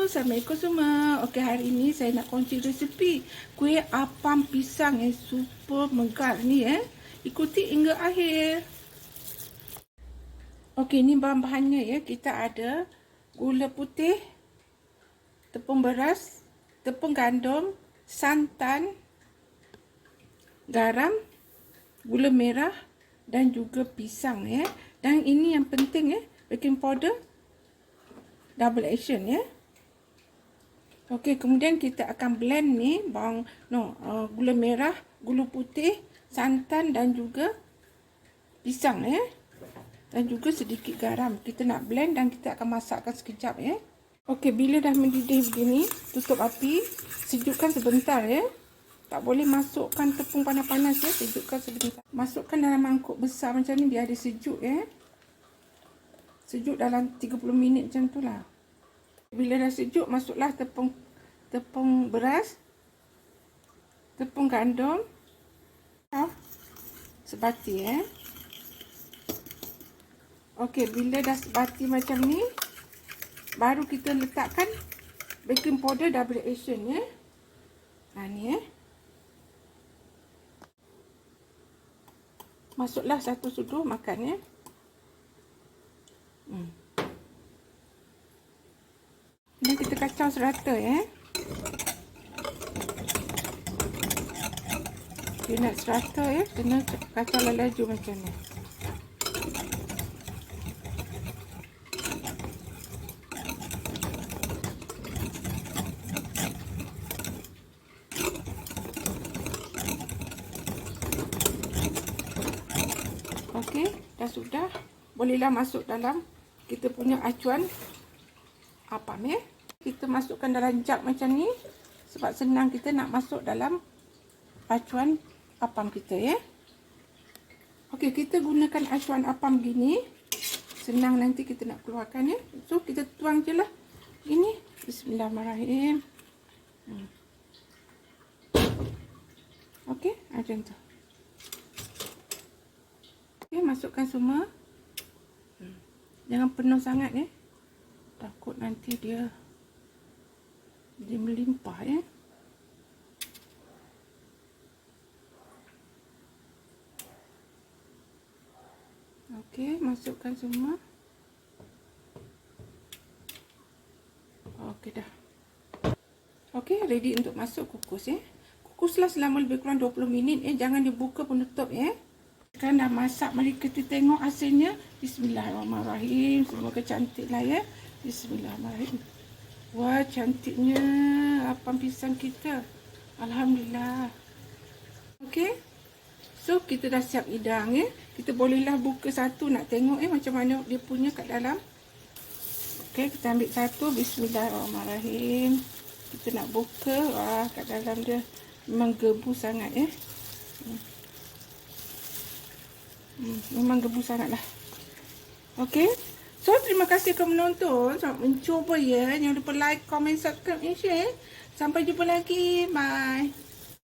Assalamualaikum semua. Okey, hari ini saya nak kongsi resep kuih apam pisang yang super megah ni Ikuti hingga akhir. Okey, ni bahan-bahannya ya. Kita ada gula putih, tepung beras, tepung gandum, santan, garam, gula merah dan juga pisang ya. Dan ini yang penting baking powder double action ya. Okey, kemudian kita akan blend ni gula merah, gula putih, santan dan juga pisang ya. Dan juga sedikit garam. Kita nak blend dan kita akan masakkan sekejap ya. Okey, bila dah mendidih begini, tutup api, sejukkan sebentar ya. Tak boleh masukkan tepung panas-panas ya, sejukkan sebentar. Masukkan dalam mangkuk besar macam ni biar dia sejuk ya. Sejuk dalam 30 minit macam tu lah. Bila dah sejuk, masuklah tepung beras, tepung gandum, sebati Okey, bila dah sebati macam ni, baru kita letakkan baking powder double action ya. Ni masuklah 1 sudu makan ya. Dan kita kacau serata ya. Dia nak serata ya, kena kacau laju macam ni. Okey, dah sudah. Bolehlah masuk dalam kita punya acuan apam ya. Kita masukkan dalam jug macam ni sebab senang kita nak masuk dalam acuan apam kita ya. Okey, kita gunakan acuan apam gini. Senang nanti kita nak keluarkan ya. So kita tuang je lah. Ini bismillahirrahmanirrahim. Okey, macam tu. Okey, masukkan semua. Jangan penuh sangat ya. Takut nanti dia melimpah ya. Okey, masukkan semua. Okey dah. Okey, ready untuk masuk kukus ya. Kukuslah selama lebih kurang 20 minit ya. Jangan dibuka penutup ya. Kan dah masak, mari kita tengok hasilnya. Bismillahirrahmanirrahim. Semoga cantiklah ya. Bismillahirrahmanirrahim. Wah, cantiknya apam pisang kita. Alhamdulillah. Okey. So, kita dah siap hidang ya. Kita bolehlah buka satu nak tengok macam mana dia punya kat dalam. Okey, kita ambil satu. Bismillahirrahmanirrahim. Kita nak buka. Wah, kat dalam dia memang gebu sangat ya. Memang gebu sangat lah. Okey. So, terima kasih kerana menonton. Selamat mencuba ya. Jangan lupa like, comment, subscribe dan share. Sampai jumpa lagi. Bye.